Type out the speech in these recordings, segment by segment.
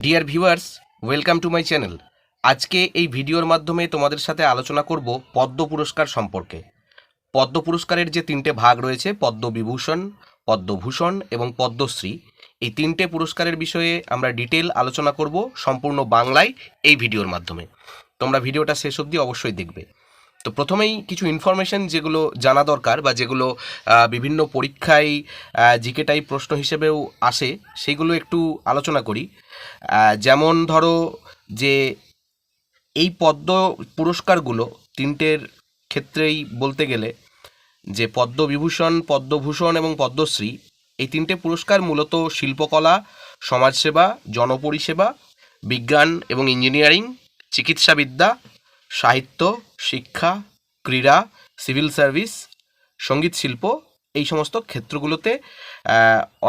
Dear viewers, welcome to my channel. আজকে এই ভিডিওর মাধ্যমে তোমাদের সাথে আলোচনা করব পদ্ম পুরস্কার সম্পর্কে। পদ্ম পুরস্কারের যে তিনটে ভাগ রয়েছে, পদ্মবিভূষণ, পদ্মভূষণ এবং পদ্মশ্রী, এই তিনটে পুরস্কারের বিষয়ে আমরা ডিটেল আলোচনা করব সম্পূর্ণ বাংলায় এই ভিডিওর মাধ্যমে। তোমরা ভিডিওটা শেষ অবধি অবশ্যই দেখবে। তো প্রথমেই কিছু ইনফরমেশন যেগুলো জানা দরকার বা যেগুলো বিভিন্ন পরীক্ষায় জিকে টাইপ প্রশ্ন হিসেবেও আসে, সেইগুলো একটু আলোচনা করি। যেমন ধরো যে এই পদ্ম পুরস্কারগুলো তিনটের ক্ষেত্রেই বলতে গেলে যে পদ্মবিভূষণ, পদ্মভূষণ এবং পদ্মশ্রী, এই তিনটে পুরস্কার মূলত শিল্পকলা, সমাজসেবা, জনপরিষেবা, বিজ্ঞান এবং ইঞ্জিনিয়ারিং, চিকিৎসাবিদ্যা, সাহিত্য, শিক্ষা, ক্রীড়া, সিভিল সার্ভিস, সঙ্গীত শিল্প, এই সমস্ত ক্ষেত্রগুলোতে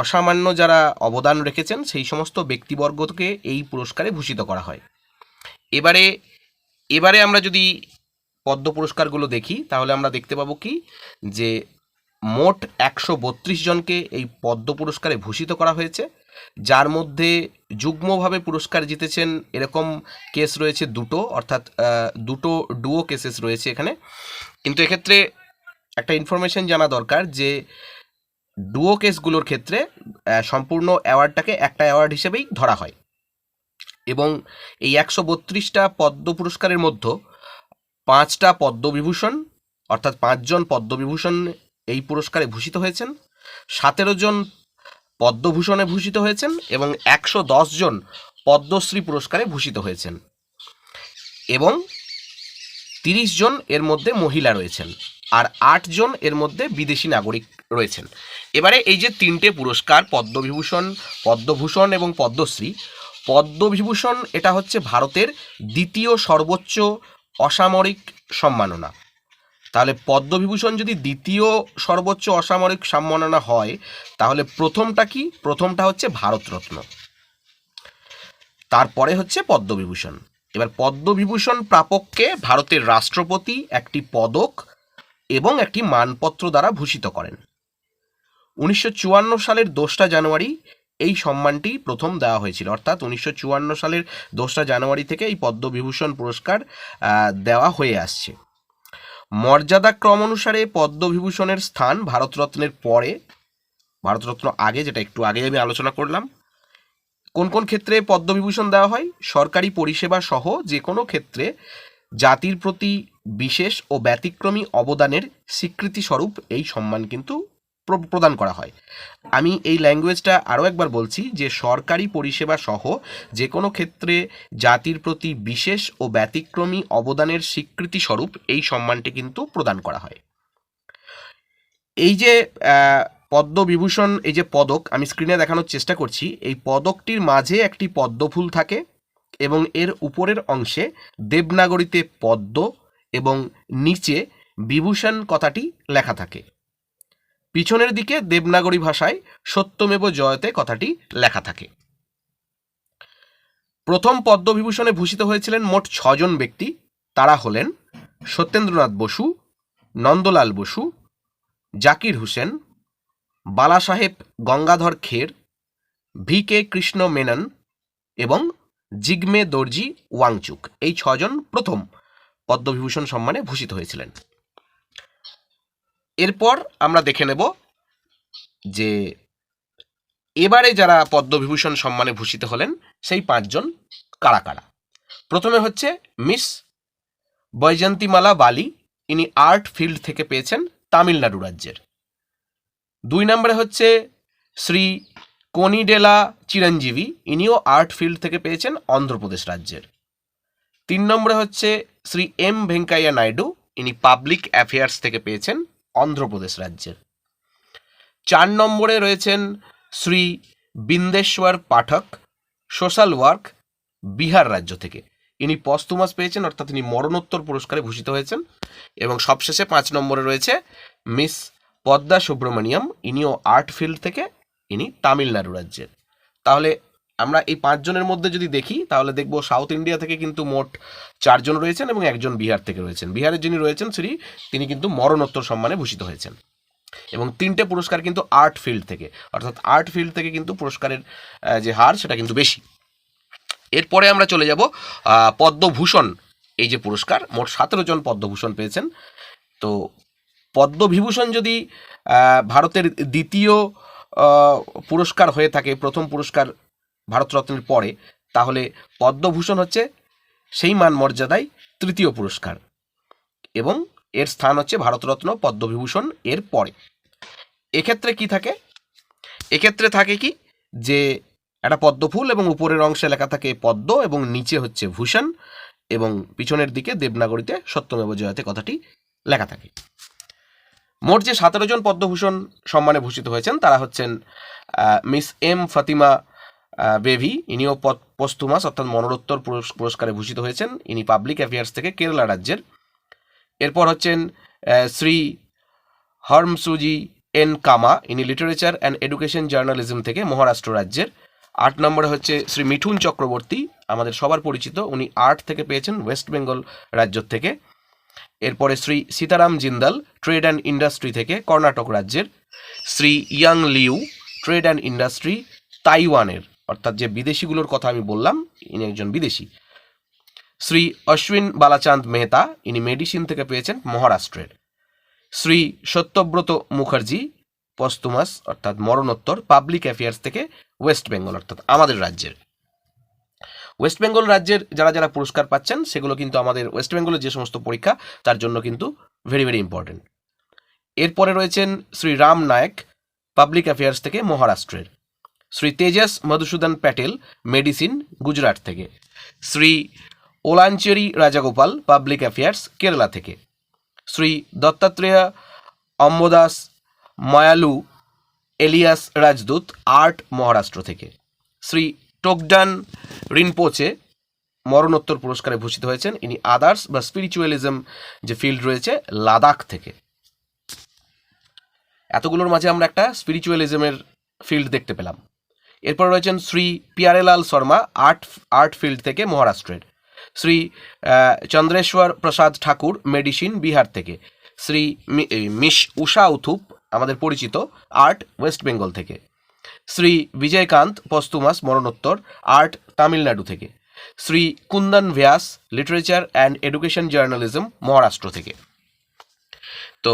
অসামান্য যারা অবদান রেখেছেন সেই সমস্ত ব্যক্তিবর্গকে এই পুরস্কারে ভূষিত করা হয়। এবারে এবারে আমরা যদি পদ্ম পুরস্কারগুলো দেখি তাহলে আমরা দেখতে পাবো কি যে মোট 132 জনকে এই পদ্ম পুরস্কারে ভূষিত করা হয়েছে, যার মধ্যে যুগ্মভাবে পুরস্কার জিতেছেন এরকম কেস রয়েছে দুটো, অর্থাৎ দুটো ডুও কেসেস রয়েছে এখানে। কিন্তু এক্ষেত্রে একটা ইনফরমেশন জানা দরকার যে ডুও কেসগুলোর ক্ষেত্রে সম্পূর্ণ অ্যাওয়ার্ডটাকে একটা অ্যাওয়ার্ড হিসেবেই ধরা হয় এবং এই 132টা পদ্ম পুরস্কারের মধ্যে 5টা পদ্মবিভূষণ, অর্থাৎ 5জন পদ্মবিভূষণ এই পুরস্কারে ভূষিত হয়েছেন, 17 জন পদ্মভূষণে ভূষিত হয়েছেন এবং 110 জন পদ্মশ্রী পুরস্কারে ভূষিত হয়েছেন এবং 30 জন এর মধ্যে মহিলা রয়েছেন আর 8 জন এর মধ্যে বিদেশি নাগরিক রয়েছেন। এবারে এই যে তিনটে পুরস্কার, পদ্মবিভূষণ, পদ্মভূষণ এবং পদ্মশ্রী, পদ্মবিভূষণ এটা হচ্ছে ভারতের দ্বিতীয় সর্বোচ্চ অসামরিক সম্মাননা। তাহলে পদ্মবিভূষণ যদি দ্বিতীয় সর্বোচ্চ অসামরিক সম্মাননা হয় তাহলে প্রথমটা কি? প্রথমটা হচ্ছে ভারতরত্ন, তারপরে হচ্ছে পদ্মবিভূষণ। এবার পদ্মবিভূষণ প্রাপককে ভারতের রাষ্ট্রপতি একটি পদক এবং একটি মানপত্র দ্বারা ভূষিত করেন। 1954 সালের 2রা জানুয়ারি এই সম্মানটি প্রথম দেওয়া হয়েছিল, অর্থাৎ 1954 সালের 2রা জানুয়ারি থেকে এই পদ্মবিভূষণ পুরস্কার দেওয়া হয়ে আসছে। মর্যাদা ক্রম অনুসারে পদ্মবিভূষণের স্থান ভারতরত্নের পরে, ভারতরত্ন আগে, যেটা একটু আগে আমি আলোচনা করলাম। কোন কোন ক্ষেত্রে পদ্মবিভূষণ দেওয়া হয়? সরকারি পরিষেবা সহ যে কোনো ক্ষেত্রে জাতির প্রতি বিশেষ ও ব্যতিক্রমী অবদানের স্বীকৃতি স্বরূপ এই সম্মান কিন্তু প্রদান করা হয়। আমি এই ল্যাঙ্গুয়েজটা আরও একবার বলছি যে সরকারি পরিষেবা সহ যে কোনো ক্ষেত্রে জাতির প্রতি বিশেষ ও ব্যতিক্রমী অবদানের স্বীকৃতি স্বরূপ এই সম্মানটি কিন্তু প্রদান করা হয়। এই যে পদ্মবিভূষণ, এই যে পদক আমি স্ক্রিনে দেখানোর চেষ্টা করছি, এই পদকটির মাঝে একটি পদ্মফুল থাকে এবং এর উপরের অংশে দেবনাগরীতে পদ্ম এবং নিচে বিভূষণ কথাটি লেখা থাকে। পিছনের দিকে দেবনাগরী ভাষায় সত্যমেব জয়তে কথাটি লেখা থাকে। প্রথম পদ্মবিভূষণে ভূষিত হয়েছিলেন মোট 6 জন ব্যক্তি। তারা হলেন সত্যেন্দ্রনাথ বসু, নন্দলাল বসু, জাকির হুসেন, বালাসাহেব গঙ্গাধর খের, ভি কে কৃষ্ণ মেনন এবং জিগমে দর্জি ওয়াংচুক। এই 6 জন প্রথম পদ্মবিভূষণ সম্মানে ভূষিত হয়েছিলেন। এরপর আমরা দেখে নেব যে এবারে যারা পদ্মবিভূষণ সম্মানে ভূষিত হলেন সেই 5 জন কারা কারা। প্রথমে হচ্ছে মিস বৈজয়ন্তীমালা বালি, ইনি আর্ট ফিল্ড থেকে পেয়েছেন তামিলনাড়ু রাজ্যের। 2 নম্বরে হচ্ছে শ্রী কোনিডেলা চিরঞ্জীবী, ইনিও আর্ট ফিল্ড থেকে পেয়েছেন অন্ধ্রপ্রদেশ রাজ্যের। 3 নম্বরে হচ্ছে শ্রী এম ভেঙ্কাইয়া নাইডু, ইনি পাবলিক অ্যাফেয়ার্স থেকে পেয়েছেন অন্ধ্রপ্রদেশ রাজ্যের। 4 নম্বরে রয়েছেন শ্রী বিন্দেশ্বর পাঠক, সোশ্যাল ওয়ার্ক, বিহার রাজ্য থেকে, ইনি পস্তুমাস পেয়েছেন, অর্থাৎ তিনি মরণোত্তর পুরস্কারে ভূষিত হয়েছেন। এবং সবশেষে 5 নম্বরে রয়েছে মিস পদ্মা সুব্রমণিয়াম, ইনিও আর্ট ফিল্ড থেকে, ইনি তামিলনাড়ু রাজ্যের। তাহলে আমরা এই 5 জনের মধ্যে যদি দেখি তাহলে দেখব সাউথ ইন্ডিয়া থেকে কিন্তু মোট 4 জন রয়েছেন এবং একজন বিহার থেকে রয়েছেন। বিহারের যিনি রয়েছেন তিনি কিন্তু মরণোত্তর সম্মানে ভূষিত হয়েছেন। এবং 3টে পুরস্কার কিন্তু আর্ট ফিল্ড থেকে, অর্থাৎ আর্ট ফিল্ড থেকে কিন্তু পুরস্কারের যে হার সেটা কিন্তু বেশি। এরপরে আমরা চলে যাব পদ্মভূষণ, এই যে পুরস্কার, মোট 17 জন পদ্মভূষণ পেয়েছেন। তো পদ্মবিভূষণ যদি ভারতের দ্বিতীয় পুরস্কার হয়ে থাকে, প্রথম পুরস্কার ভারতরত্নের পরে, তাহলে পদ্মভূষণ হচ্ছে সেই মান মর্যাদায় তৃতীয় পুরস্কার এবং এর স্থান হচ্ছে ভারতরত্ন, পদ্মবিভূষণ এর পরে। এক্ষেত্রে কি থাকে? এক্ষেত্রে থাকে কি যে একটা পদ্মফুল এবং উপরের অংশে লেখা থাকে পদ্ম এবং নিচে হচ্ছে ভূষণ এবং পিছনের দিকে দেবনাগরীতে সত্যমেব জয়তে কথাটি লেখা থাকে। মোট যে 17 জন পদ্মভূষণ সম্মানে ভূষিত হয়েছেন তারা হচ্ছেন মিস এম ফাতিমা বেভি, ইনিও পোস্টুমাস অর্থাৎ মরণোত্তর পুরস্কারে ভূষিত হয়েছেন, ইনি পাবলিক অ্যাফেয়ার্স থেকে কেরালা রাজ্যের। এরপর হচ্ছেন শ্রী হর্মসুজি এন কামা, ইনি লিটারেচার অ্যান্ড এডুকেশন জার্নালিজম থেকে মহারাষ্ট্র রাজ্যের। 8 নম্বরে হচ্ছে শ্রী মিঠুন চক্রবর্তী, আমাদের সবার পরিচিত, উনি আর্ট থেকে পেয়েছেন, ওয়েস্ট বেঙ্গল রাজ্য থেকে। এরপরে Shri Sitaram Jindal, trade and industry থেকে কর্ণাটক রাজ্যের। Shri young Liu, trade and industry তাইওয়ানের, অর্থাৎ যে বিদেশিগুলোর কথা আমি বললাম ইনি একজন বিদেশি। শ্রী অশ্বিন বালাচাঁদ মেহতা, ইনি মেডিসিন থেকে পেয়েছেন, মহারাষ্ট্রের। শ্রী সত্যব্রত মুখার্জি, পস্তুমাস অর্থাৎ মরণোত্তর, পাবলিক অ্যাফেয়ার্স থেকে ওয়েস্ট বেঙ্গল অর্থাৎ আমাদের রাজ্যের। ওয়েস্ট বেঙ্গল রাজ্যের যারা যারা পুরস্কার পাচ্ছেন সেগুলো কিন্তু আমাদের ওয়েস্ট বেঙ্গলের যে সমস্ত পরীক্ষা তার জন্য কিন্তু ভেরি ভেরি ইম্পর্টেন্ট। এরপরে রয়েছেন শ্রী রাম নায়ক, পাবলিক অ্যাফেয়ার্স থেকে মহারাষ্ট্রের। শ্রী তেজস মধুসূদন প্যাটেল, মেডিসিন, গুজরাট থেকে। শ্রী ওলাঞ্চেরি রাজাগোপাল, পাবলিক অ্যাফেয়ার্স, কেরালা থেকে। শ্রী দত্তাত্রেয় অম্বদাস মায়ালু এলিয়াস রাজদূত, আর্ট, মহারাষ্ট্র থেকে। শ্রী টোকডান রিনপোচে, মরণোত্তর পুরস্কারে ভূষিত হয়েছেন, ইনি আদার্স বা স্পিরিচুয়ালিজম যে ফিল্ড রয়েছে লাদাখ থেকে। এতগুলোর মাঝে আমরা একটা স্পিরিচুয়ালিজমের ফিল্ড দেখতে পেলাম। এরপর রয়েছেন শ্রী পিয়ারেলাল শর্মা, আর্ট ফিল্ড থেকে মহারাষ্ট্রের। শ্রী চন্দ্রেশ্বর প্রসাদ ঠাকুর, মেডিসিন, বিহার থেকে। শ্রী মিস উষা উথুপ, আমাদের পরিচিত, আর্ট, ওয়েস্ট বেঙ্গল থেকে। শ্রী বিজয়কান্ত, পস্তুমাস, মরণোত্তর, আর্ট, তামিলনাড়ু থেকে। শ্রী কুন্দন ব্যাস, literature and education journalism, Maharashtra থেকে। তো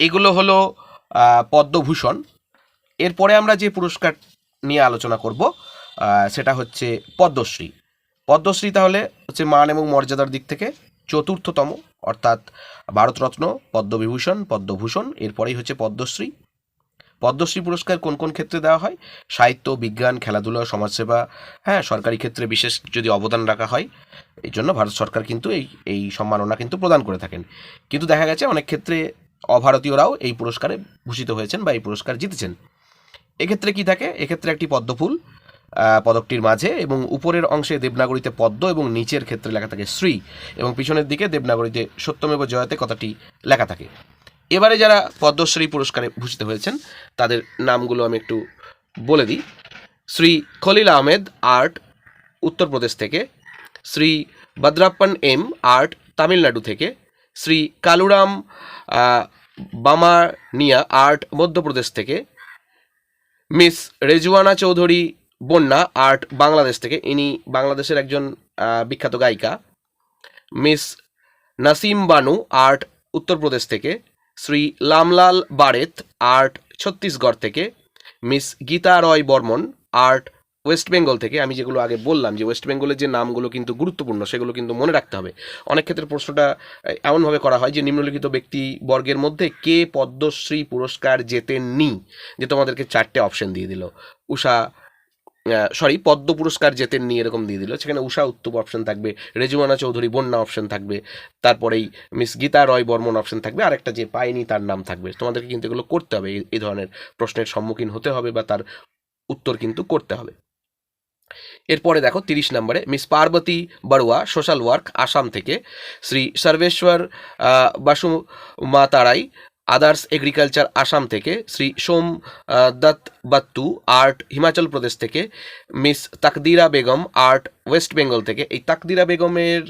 এগুলো হলো পদ্মভূষণ। এরপরে আমরা যে পুরস্কার নিয়ে আলোচনা করব সেটা হচ্ছে পদ্মশ্রী। পদ্মশ্রী তাহলে হচ্ছে মান এবং মর্যাদার দিক থেকে চতুর্থতম, অর্থাৎ ভারতরত্ন, পদ্মবিভূষণ, পদ্মভূষণ, এরপরেই হচ্ছে পদ্মশ্রী। পদ্মশ্রী পুরস্কার কোন কোন ক্ষেত্রে দেওয়া হয়? সাহিত্য, বিজ্ঞান, খেলাধুলা, সমাজসেবা, হ্যাঁ, সরকারি ক্ষেত্রে বিশেষ যদি অবদান রাখা হয়, এই জন্য ভারত সরকার কিন্তু এই সম্মাননা কিন্তু প্রদান করে থাকেন। কিন্তু দেখা গেছে অনেক ক্ষেত্রে অভারতীয়রাও এই পুরস্কারে ভূষিত হয়েছেন বা এই পুরস্কার জিতেছেন। এক্ষেত্রে কি থাকে? এক্ষেত্রে একটি পদ্মফুল পদকটির মাঝে এবং উপরের অংশে দেবনাগরীতে পদ্ম এবং নিচের ক্ষেত্রে লেখা থাকে শ্রী এবং পিছনের দিকে দেবনাগরীতে সত্যমেব জয়তে কথাটি লেখা থাকে। এবারে যারা পদ্মশ্রী পুরস্কারে ভূষিত হয়েছেন তাদের নামগুলো আমি একটু বলে দিই। শ্রী খলিল আহমেদ, আর্ট, উত্তরপ্রদেশ থেকে। শ্রী ভদ্রাপ্পন এম, আর্ট, তামিলনাড়ু থেকে। শ্রী কালুরাম বামানিয়া, আর্ট, মধ্যপ্রদেশ থেকে। মিস রেজওয়ানা চৌধুরী বন্যা, আর্ট, বাংলাদেশ থেকে, ইনি বাংলাদেশের একজন বিখ্যাত গায়িকা। মিস নাসিম বানু, আর্ট, উত্তরপ্রদেশ থেকে। শ্রী লামলাল বারেত, আর্ট, ছত্তিশগড় থেকে। মিস গীতা রয় বর্মন, আর্ট, ওয়েস্ট বেঙ্গল থেকে। আমি যেগুলো আগে বললাম যে ওয়েস্ট বেঙ্গলের যে নামগুলো কিন্তু গুরুত্বপূর্ণ সেগুলো কিন্তু মনে রাখতে হবে। অনেক ক্ষেত্রে প্রশ্নটা এমনভাবে করা হয় যে নিম্নলিখিত ব্যক্তিবর্গের মধ্যে কে পদ্মশ্রী পুরস্কার জেতেননি, যে তোমাদেরকে 4টে অপশন দিয়ে দিল। পদ্ম পুরস্কার জেতেননি এরকম দিয়ে দিল, সেখানে উষা উত্তুপ অপশন থাকবে, রেজওয়ানা চৌধুরী বন্যা অপশন থাকবে, তারপরেই মিস গীতা রয় বর্মন অপশন থাকবে, আর একটা যে পায়নি তার নাম থাকবে। তোমাদেরকে কিন্তু এগুলো করতে হবে, এই ধরনের প্রশ্নের সম্মুখীন হতে হবে বা তার উত্তর কিন্তু করতে হবে। এরপরে দেখো 30 নম্বরে Miss Parbati Baruah, social work, Assam থেকে। শ্রী সর্বেশ্বর বাসুমাতারাই, আদার্স এগ্রিকালচার, আসাম থেকে। শ্রী সোম দত্ত বাত্তু, আর্ট, হিমাচল প্রদেশ থেকে। মিস তাকদিরা বেগম, আর্ট, ওয়েস্ট বেঙ্গল থেকে। এই তাকদিরা বেগমের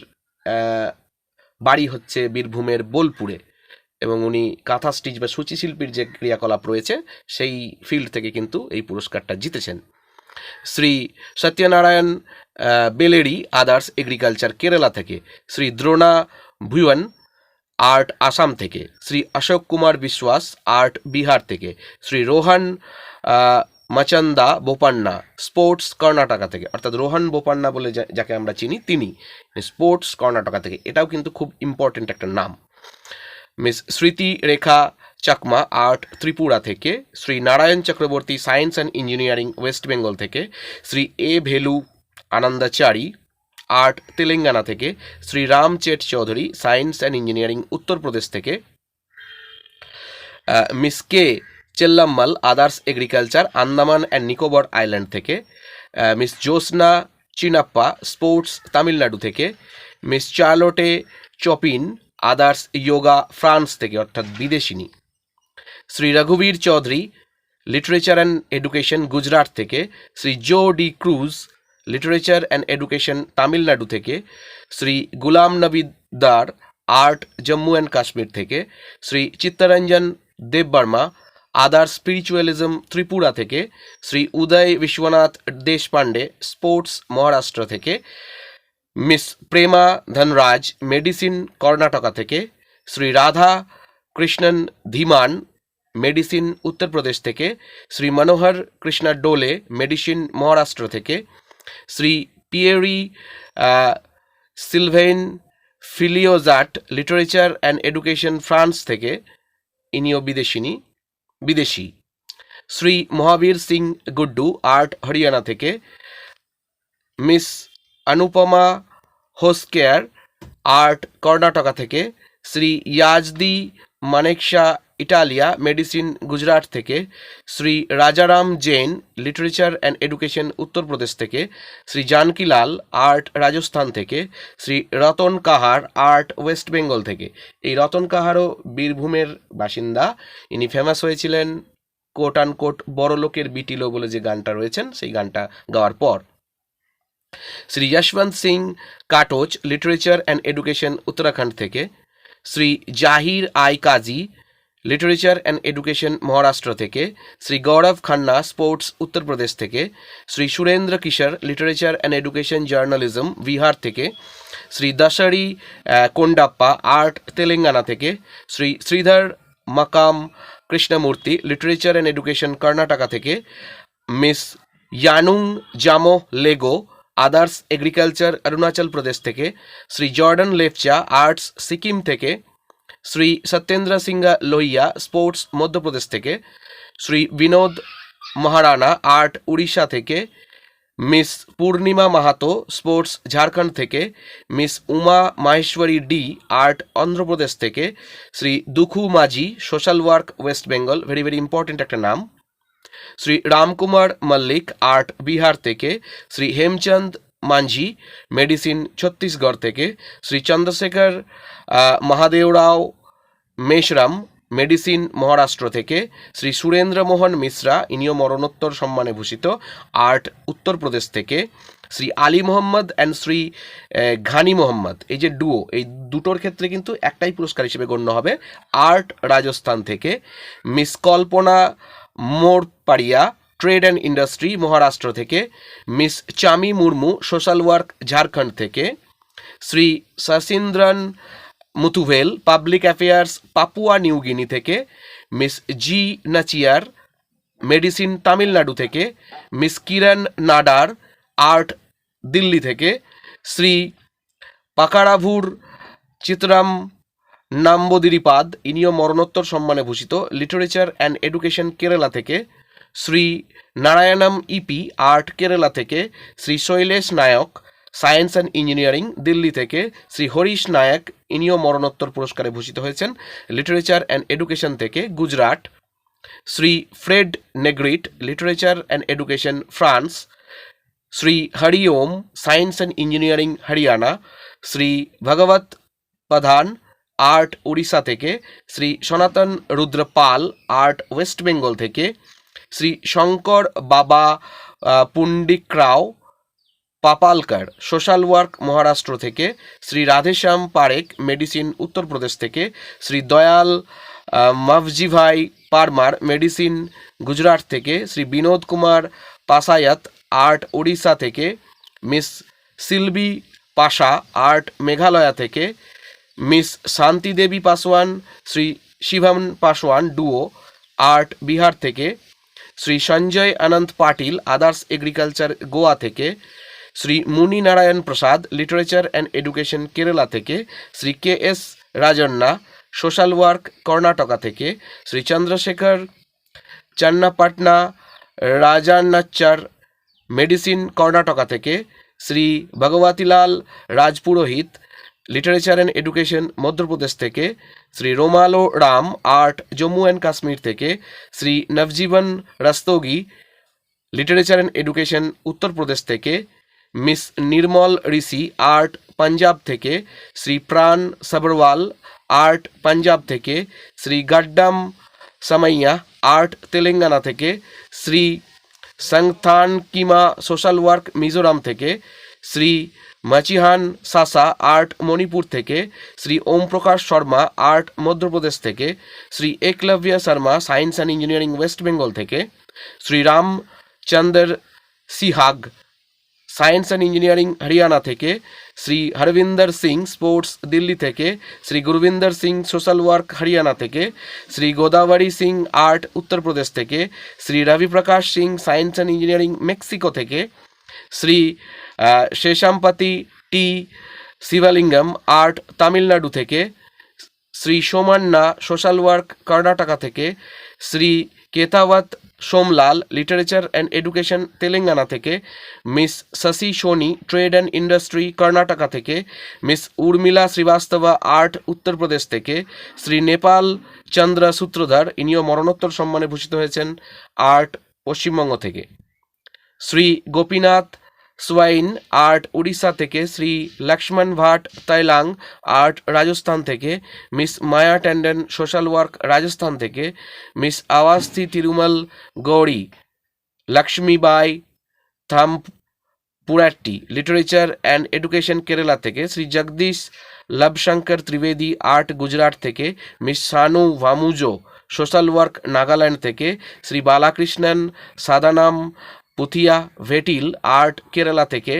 বাড়ি হচ্ছে বীরভূমের বোলপুরে এবং উনি কাঁথা স্টিচ বা সূচি শিল্পীর যে ক্রিয়াকলাপ রয়েছে সেই ফিল্ড থেকে কিন্তু এই পুরস্কারটা জিতেছেন। শ্রী সত্যনারায়ণ বেলেরি আদার্স এগ্রিকালচার কেরালা থেকে, শ্রী দ্রোণা ভুয়ন আর্ট আসাম থেকে, শ্রী অশোক কুমার বিশ্বাস আর্ট বিহার থেকে, শ্রী রোহন মাচন্দা বোপান্না স্পোর্টস কর্ণাটকা থেকে, অর্থাৎ রোহন বোপান্না বলে যাকে আমরা চিনি তিনি স্পোর্টস কর্ণাটকা থেকে, এটাও কিন্তু খুব ইম্পর্টেন্ট একটা নাম। মিস স্মৃতি রেখা চাকমা আর্ট ত্রিপুরা থেকে, Shri Narayan Chakraborty science and engineering West Bengal থেকে, শ্রী এ ভেলু আনন্দাচারী আর্ট তেলেঙ্গানা থেকে, Shri Ram Chet Chaudhary science and engineering Uttar Pradesh থেকে, Miss K Chellammal others agriculture Andaman and Nicobar island থেকে, মিস জ্যোৎস্না চিনাপ্পা স্পোর্টস তামিলনাড়ু থেকে, Miss Charlotte Chopin others yoga France থেকে অর্থাৎ বিদেশিনী, শ্রী রঘুবীর Chaudhary literature and education Gujarat থেকে, Shri Joe D Cruz literature and education Tamil Nadu থেকে, শ্রী গুলাম নবী দার আর্ট জম্মু অ্যান্ড কাশ্মীর থেকে, শ্রী চিত্তরঞ্জন দেববর্মা আদার স্পিরিচুয়ালিজম ত্রিপুরা থেকে, শ্রী উদয় বিশ্বনাথ দেশপান্ডে স্পোর্টস মহারাষ্ট্র থেকে, মিস প্রেমা ধনরাজ মেডিসিন কর্ণাটকা থেকে, শ্রী রাধা কৃষ্ণন ধীমান মেডিসিন উত্তরপ্রদেশ থেকে, শ্রী মনোহর কৃষ্ণা ডোলে মেডিসিন মহারাষ্ট্র থেকে, Shri Pierre Sylvain Filliozat literature and education France থেকে, ইনিও বিদেশি, শ্রী মহাবীর সিং গুড্ডু আর্ট হরিয়ানা থেকে, মিস অনুপমা হোসকেয়ার আর্ট কর্ণাটকা থেকে, শ্রী ইয়াজদি মানেকশা ইটালিয়া মেডিসিন গুজরাট থেকে, Shri Rajaram Jain literature and education Uttar Pradesh থেকে, শ্রী জানকিলাল আর্ট রাজস্থান থেকে, শ্রী রতন কাহার আর্ট ওয়েস্ট বেঙ্গল থেকে। এই রতন কাহারও বীরভূমের বাসিন্দা, ইনি ফেমাস হয়েছিলেন কোট অ্যান্ড কোট বড়লোকের বিটিলো বলে যে গানটা রয়েছেন সেই গানটা গাওয়ার পর। Shri Jaswant Singh Katoch literature and education Uttarakhand থেকে, Shri Zahir I Kazi literature and education Maharashtra থেকে, শ্রী গৌরব খান্না স্পোর্টস উত্তরপ্রদেশ থেকে, Shri Surendra Kishore literature and education journalism Bihar থেকে, শ্রী দশারি কোন্ডাপ্পা আর্ট তেলেঙ্গানা থেকে, Shri Sridhar Makam Krishnamurthy literature and education Karnataka থেকে, Miss Yanung Jamoh Lego others agriculture Arunachal Pradesh থেকে, শ্রী জর্ডন লেপচা আর্টস সিকিম থেকে, শ্রী সত্যেন্দ্র সিংহ লোহিয়া স্পোর্টস মধ্যপ্রদেশ থেকে, শ্রী বিনোদ মহারানা আর্ট উড়িষ্যা থেকে, মিস পূর্ণিমা মাহাতো স্পোর্টস ঝাড়খণ্ড থেকে, miss Uma Maheshwari D art Andhra Pradesh থেকে, শ্রী দুখু মাঝি social work West Bengal, very very important একটা নাম, শ্রী রামকুমার মল্লিক আর্ট বিহার থেকে, শ্রী হেমচন্দ মাঞ্ঝি মেডিসিন ছত্তিশগড় থেকে, শ্রী চন্দ্রশেখর মহাদেওরাও মেশরাম মেডিসিন মহারাষ্ট্র থেকে, শ্রী সুরেন্দ্র মোহন মিশ্রা ইনিও মরণোত্তর সম্মানে ভূষিত আর্ট উত্তরপ্রদেশ থেকে, শ্রী আলী মোহাম্মদ অ্যান্ড শ্রী ঘানি মোহাম্মদ, এই যে ডুও, এই দুটোর ক্ষেত্রে কিন্তু একটাই পুরস্কার হিসেবে গণ্য হবে, আর্ট রাজস্থান থেকে, Miss Kalpana Morparia trade and industry Maharashtra থেকে, Miss Chami Murmu social work Jharkhand থেকে, Shri Sasindran Muthuvel public affairs Papua New Guinea থেকে, Miss G Nachiyar medicine Tamil Nadu থেকে, মিস কিরণ নাডার আর্ট দিল্লি থেকে, শ্রী পাকারাভুর চিত্রাম নাম্বদিরিপাদ ইনিও মরণোত্তর সম্মানে ভূষিত লিটারেচার অ্যান্ড এডুকেশন কেরালা থেকে, শ্রী নারায়ণম ইপি আর্ট কেরালা থেকে, শ্রী শৈলেশ নায়ক সায়েন্স অ্যান্ড ইঞ্জিনিয়ারিং দিল্লি থেকে, শ্রী হরিশ নায়ক ইনিও মরণোত্তর পুরস্কারে ভূষিত হয়েছেন লিটারেচার অ্যান্ড এডুকেশন থেকে Gujarat, Shri Fred Negrit literature and education France, Shri Hariom science and engineering Haryana, Shri Bhagabat Pradhan art Orissa থেকে, শ্রী সনাতন রুদ্র পাল আর্ট ওয়েস্ট বেঙ্গল থেকে, শ্রী শঙ্কর বাবা পুন্ডিকরাও পাপালকার সোশ্যাল ওয়ার্ক মহারাষ্ট্র থেকে, শ্রী রাধেশ্যাম পারেক মেডিসিন উত্তরপ্রদেশ থেকে, শ্রী দয়াল মাভজিভাই পারমার মেডিসিন গুজরাট থেকে, শ্রী বিনোদ কুমার পাসায়াত আর্ট উড়িষ্যা থেকে, মিস সিলভি পাশা আর্ট মেঘালয়া থেকে, মিস শান্তি দেবী পাসওয়ান শ্রী শিবম পাসওয়ান ডুও আর্ট বিহার থেকে, শ্রী সঞ্জয় অনন্ত পাটিল আদার্স এগ্রিকালচার গোয়া থেকে, Shri Muni Narayan Prasad literature and education Kerala থেকে, Shri K S Rajanna social work Karnataka থেকে, শ্রী চন্দ্রশেখর চান্নাপাটনা রাজান্নাচার মেডিসিন কর্ণাটকা থেকে, Shri Bhagwatilal Rajpurohit literature and education Madhya Pradesh থেকে, শ্রী রোমালো রাম আর্ট জম্মু অ্যান্ড কাশ্মীর থেকে, Shri Navjivan Rastogi literature and education Uttar Pradesh থেকে, মিস নির্মল ঋষি আর্ট পাঞ্জাব থেকে, শ্রী প্রাণ সাবরওয়াল আর্ট পাঞ্জাব থেকে, শ্রী গাড্ডাম সামাইয়া আর্ট তেলেঙ্গানা থেকে, শ্রী সংথান কিমা সোশ্যাল ওয়ার্ক মিজোরাম থেকে, শ্রী মাচিহান সাসা আর্ট মণিপুর থেকে, শ্রী ওম প্রকাশ শর্মা আর্ট মধ্যপ্রদেশ থেকে, Shri Eklavya Sharma science and engineering West Bengal থেকে, Shri Ramchandra Sihag science and engineering Haryana থেকে, শ্রী হরবিন্দর সিং স্পোর্টস দিল্লি থেকে, শ্রী গুরবিন্দর সিং সোশ্যাল ওয়ার্ক হরিয়ানা থেকে, শ্রী গোদাবরী সিং আর্ট উত্তরপ্রদেশ থেকে, শ্রী রবি প্রকাশ Singh science and engineering Mexico থেকে, শ্রী শেষামপতি টি শিবলিঙ্গম আর্ট তামিলনাড়ু থেকে, শ্রী সোমান্না সোশ্যাল ওয়ার্ক কর্ণাটকা থেকে, Shri Ketavath Somlal literature and education Telangana থেকে, Miss Shashi Soni trade and industry Karnataka থেকে, মিস উর্মিলা শ্রীবাস্তবা আর্ট উত্তরপ্রদেশ থেকে, শ্রী নেপাল চন্দ্র সূত্রধর ইনিও মরণোত্তর সম্মানে ভূষিত হয়েছেন আর্ট পশ্চিমবঙ্গ থেকে, শ্রী গোপীনাথ সোয়াইন আর্ট উড়িষ্যা থেকে, শ্রী লক্ষ্মণ ভাট তাইলাং আর্ট রাজস্থান থেকে, Miss Maya Tandon social work Rajasthan থেকে, Miss Aswathi Thirunal Gouri Lakshmibai Thampuratti literature and education Kerala থেকে, শ্রী জগদীশ লবশঙ্কর ত্রিবেদী আর্ট গুজরাট থেকে, Miss Sano Vamuzo social work Nagaland থেকে, শ্রী বালাকৃষ্ণন সাদানাম পুথিয়া ভেটিল আর্ট কেরালা থেকে,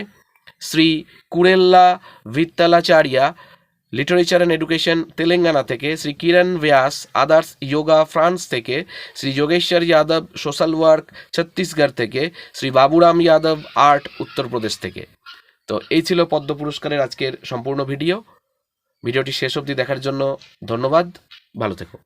Shri Kurella Vithalacharya literature and education Telangana থেকে, Shri Kiran Vyas others yoga France থেকে, শ্রী যোগেশ্বর যাদব সোশ্যাল ওয়ার্ক ছত্তিশগড় থেকে, শ্রী বাবুরাম যাদব আর্ট উত্তরপ্রদেশ থেকে। তো এই ছিল পদ্ম পুরস্কারের আজকের সম্পূর্ণ ভিডিওটি শেষ অবধি দেখার জন্য ধন্যবাদ। ভালো থেকো।